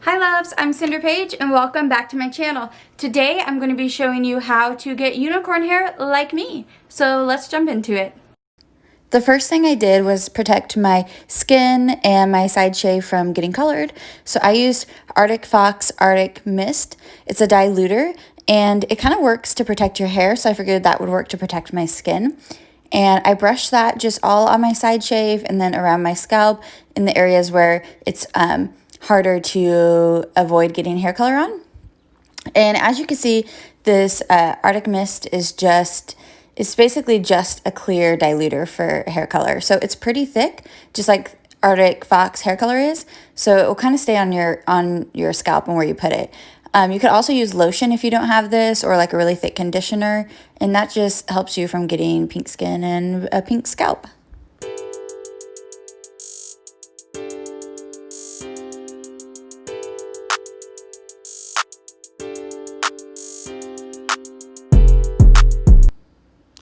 Hi loves, I'm Cinder Paige and welcome back to my channel. Today I'm going to be showing you how to get unicorn hair like me. So let's jump into it. The first thing I did was protect my skin and my side shave from getting colored. So I used Arctic Fox Arctic Mist. It's a diluter and it kind of works to protect your hair, so I figured that would work to protect my skin. And I brushed that just all on my side shave and then around my scalp in the areas where it's harder to avoid getting hair color on. And as you can see, this Arctic Mist is basically just a clear diluter for hair color. So it's pretty thick, just like Arctic Fox hair color is. So it will kind of stay on your scalp and where you put it. You could also use lotion if you don't have this, or like a really thick conditioner, and that just helps you from getting pink skin and a pink scalp.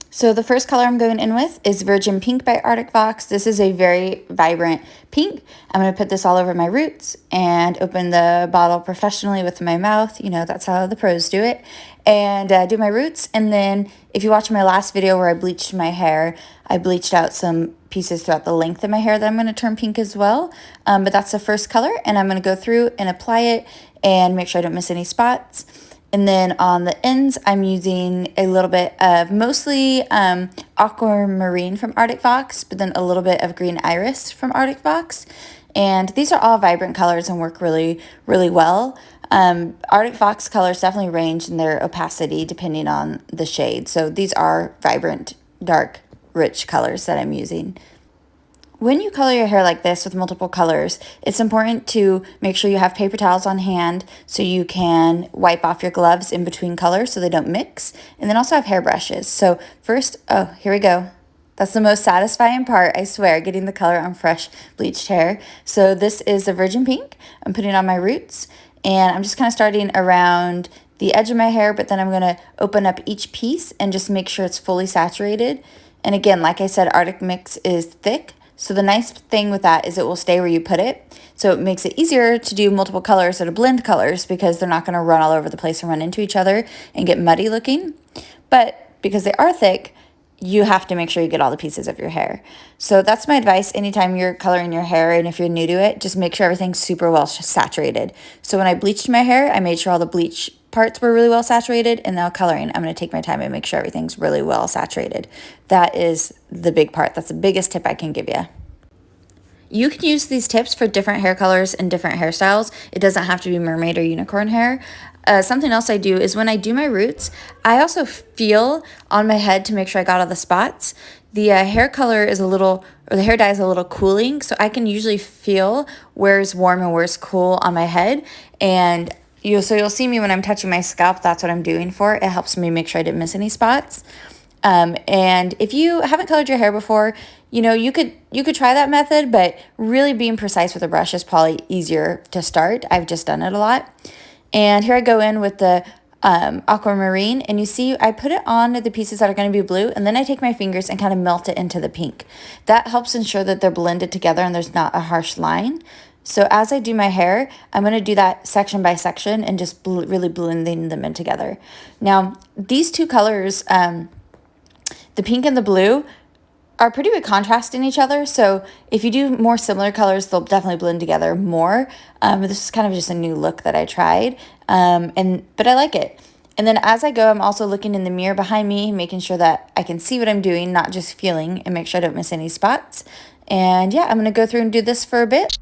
So the first color I'm going in with is Virgin Pink by Arctic Fox. This is a very vibrant pink. I'm going to put this all over my roots and open the bottle professionally with my mouth. You know, that's how the pros do it. And do my roots. And then if you watch my last video where I bleached my hair, I bleached out some pieces throughout the length of my hair that I'm going to turn pink as well. But that's the first color. And I'm going to go through and apply it and make sure I don't miss any spots. And then on the ends, I'm using a little bit of mostly Aquamarine from Arctic Fox, but then a little bit of Green Iris from Arctic Fox. And these are all vibrant colors and work really, really well. Arctic Fox colors definitely range in their opacity depending on the shade. So these are vibrant, dark, rich colors that I'm using. When you color your hair like this with multiple colors, it's important to make sure you have paper towels on hand so you can wipe off your gloves in between colors so they don't mix. And then also have hairbrushes. So first, oh, here we go. That's the most satisfying part, I swear, getting the color on fresh bleached hair. So this is the Virgin Pink. I'm putting it on my roots, and I'm just kind of starting around the edge of my hair, but then I'm going to open up each piece and just make sure it's fully saturated. And again, like I said, Arctic Mix is thick. So the nice thing with that is it will stay where you put it. So it makes it easier to do multiple colors or to blend colors because they're not going to run all over the place and run into each other and get muddy looking. But because they are thick, you have to make sure you get all the pieces of your hair. So that's my advice anytime you're coloring your hair, and if you're new to it, just make sure everything's super well saturated. So when I bleached my hair, I made sure all the bleach parts were really well saturated, and now coloring, I'm going to take my time and make sure everything's really well saturated. That is the big part. That's the biggest tip I can give you. You can use these tips for different hair colors and different hairstyles. It doesn't have to be mermaid or unicorn hair. Something else I do is when I do my roots, I also feel on my head to make sure I got all the spots. The hair color is a little, or the hair dye is a little cooling, so I can usually feel where's warm and where's cool on my head. And you'll see me when I'm touching my scalp. That's what I'm doing for it. It helps me make sure I didn't miss any spots. And if you haven't colored your hair before, you know, you could try that method, but really being precise with a brush is probably easier to start. I've just done it a lot. And here I go in with the Aquamarine, and you see I put it on the pieces that are going to be blue, and then I take my fingers and kind of melt it into the pink. That helps ensure that they're blended together and there's not a harsh line. So as I do my hair, I'm going to do that section by section and just really blending them in together. Now, these two colors, the pink and the blue, are pretty big contrast in each other. So if you do more similar colors, they'll definitely blend together more. This is kind of just a new look that I tried, but I like it. And then as I go, I'm also looking in the mirror behind me, making sure that I can see what I'm doing, not just feeling, and make sure I don't miss any spots. And yeah, I'm going to go through and do this for a bit.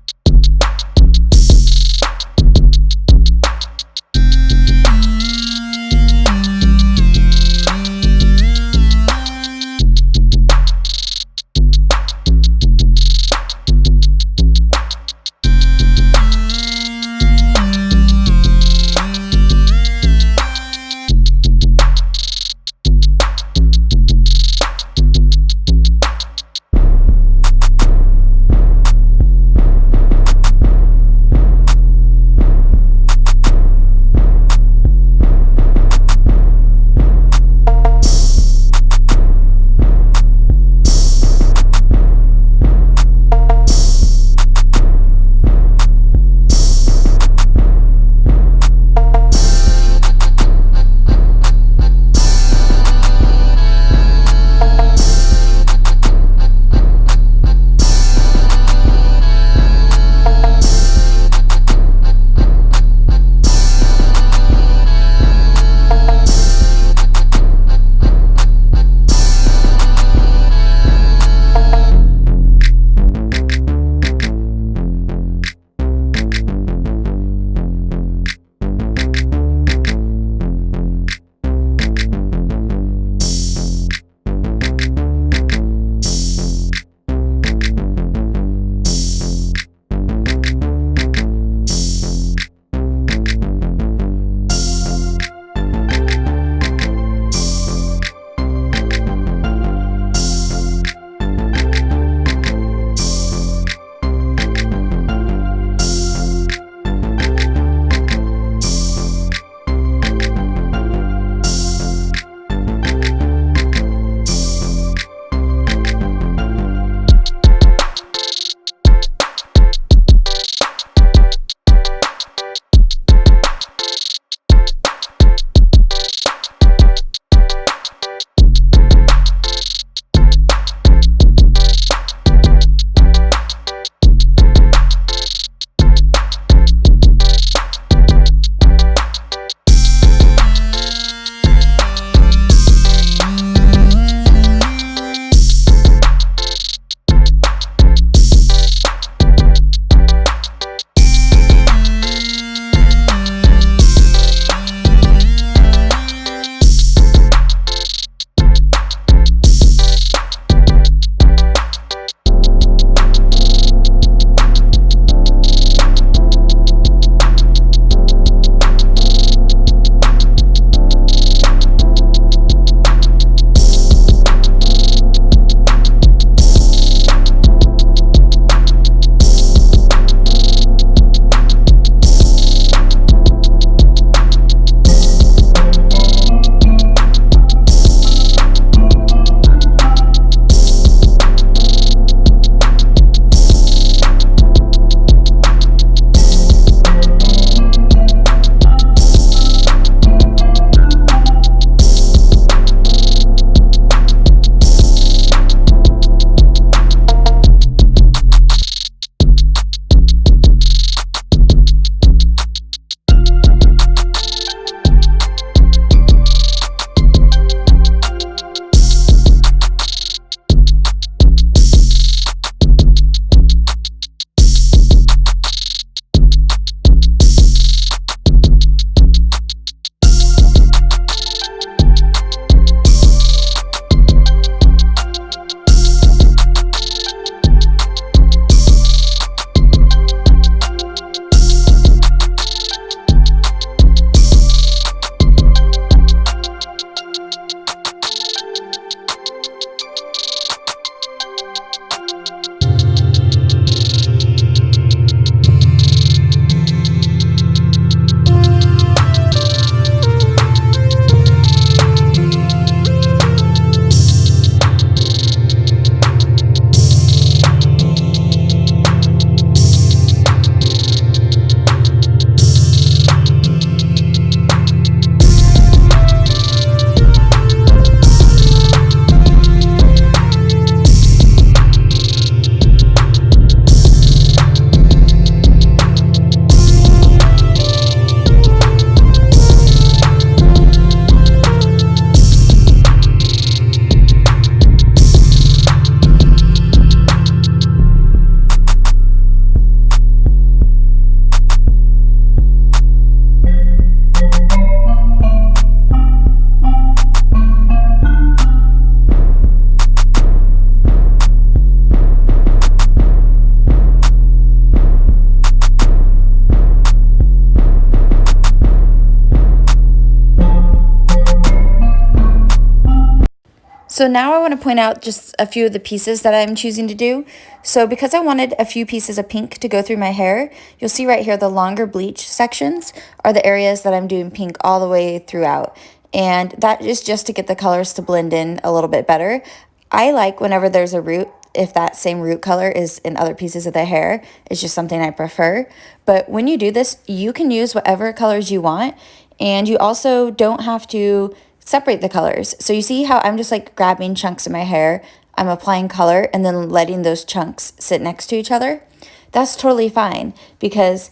So now I want to point out just a few of the pieces that I'm choosing to do. So because I wanted a few pieces of pink to go through my hair, you'll see right here the longer bleach sections are the areas that I'm doing pink all the way throughout. And that is just to get the colors to blend in a little bit better. I like whenever there's a root, if that same root color is in other pieces of the hair. It's just something I prefer. But when you do this, you can use whatever colors you want, and you also don't have to separate the colors. So you see how I'm just like grabbing chunks of my hair, I'm applying color, and then letting those chunks sit next to each other? That's totally fine, because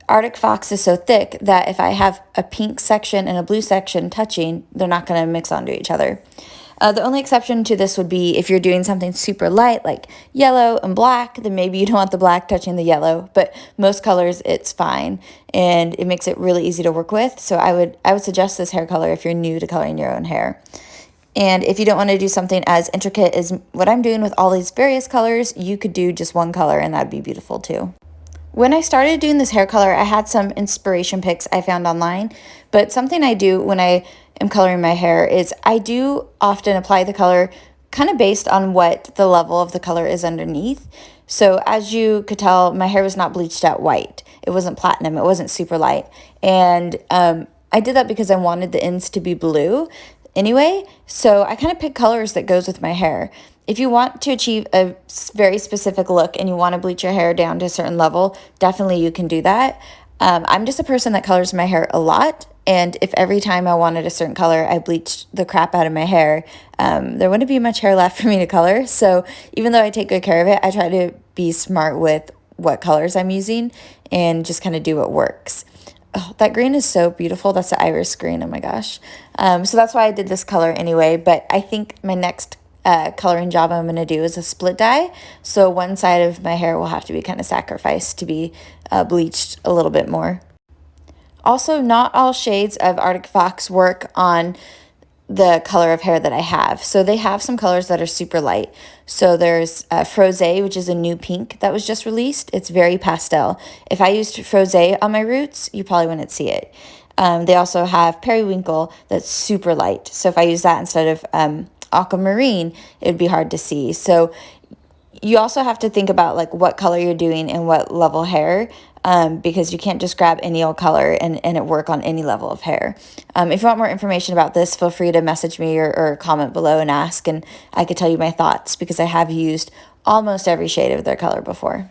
Arctic Fox is so thick that if I have a pink section and a blue section touching, they're not going to mix onto each other. The only exception to this would be if you're doing something super light like yellow and black, then maybe you don't want the black touching the yellow, but most colors it's fine, and it makes it really easy to work with. So I would suggest this hair color if you're new to coloring your own hair. And if you don't want to do something as intricate as what I'm doing with all these various colors, you could do just one color and that'd be beautiful too. When I started doing this hair color, I had some inspiration pics I found online, but something I do when I am coloring my hair is I do often apply the color kind of based on what the level of the color is underneath. So as you could tell, my hair was not bleached out white. It wasn't platinum. It wasn't super light. And I did that because I wanted the ends to be blue anyway. So I kind of pick colors that goes with my hair. If you want to achieve a very specific look and you want to bleach your hair down to a certain level, definitely you can do that. I'm just a person that colors my hair a lot, and if every time I wanted a certain color, I bleached the crap out of my hair, there wouldn't be much hair left for me to color. So even though I take good care of it, I try to be smart with what colors I'm using and just kind of do what works. Oh, that green is so beautiful. That's the iris green. Oh my gosh. So that's why I did this color anyway, but I think my next coloring job I'm going to do is a split dye. So one side of my hair will have to be kind of sacrificed to be bleached a little bit more. Also, not all shades of Arctic Fox work on the color of hair that I have. So they have some colors that are super light. So there's Froze, which is a new pink that was just released. It's very pastel. If I used Froze on my roots, you probably wouldn't see it. They also have Periwinkle that's super light. So if I use that instead of Aquamarine, it would be hard to see. So you also have to think about like what color you're doing and what level hair, because you can't just grab any old color and it work on any level of hair. If you want more information about this, feel free to message me or comment below and ask, and I could tell you my thoughts because I have used almost every shade of their color before.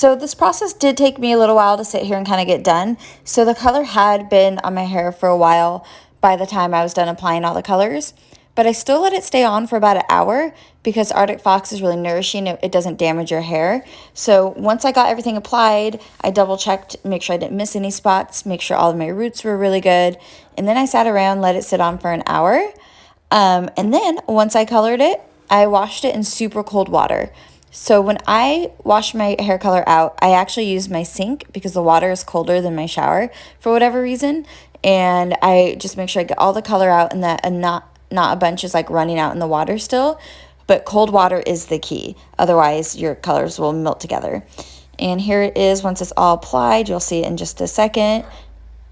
So this process did take me a little while to sit here and kind of get done. So the color had been on my hair for a while by the time I was done applying all the colors, but I still let it stay on for about an hour because Arctic Fox is really nourishing. It doesn't damage your hair. So once I got everything applied, I double checked, make sure I didn't miss any spots, make sure all of my roots were really good. And then I sat around, let it sit on for an hour. And then once I colored it, I washed it in super cold water. So when I wash my hair color out, I actually use my sink because the water is colder than my shower for whatever reason. And I just make sure I get all the color out and that not a bunch is like running out in the water still. But cold water is the key. Otherwise, your colors will melt together. And here it is once it's all applied. You'll see it in just a second.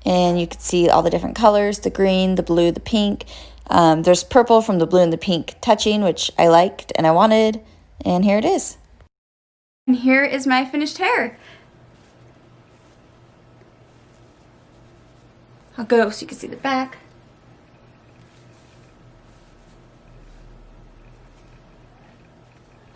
And you can see all the different colors, the green, the blue, the pink. There's purple from the blue and the pink touching, which I liked and I wanted. And here it is. And here is my finished hair. I'll go so you can see the back.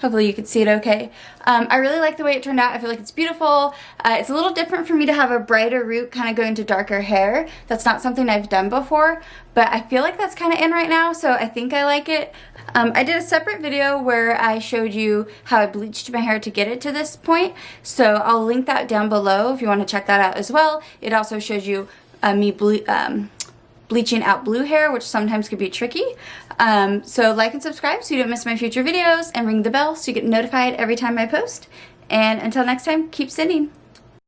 Hopefully you can see it okay. I really like the way it turned out. I feel like it's beautiful. It's a little different for me to have a brighter root kind of go into darker hair. That's not something I've done before, but I feel like that's kind of in right now, so I think I like it. I did a separate video where I showed you how I bleached my hair to get it to this point, so I'll link that down below if you want to check that out as well. It also shows you me bleaching out blue hair, which sometimes could be tricky. So like and subscribe so you don't miss my future videos, and ring the bell so you get notified every time I post. And until next time, keep sending.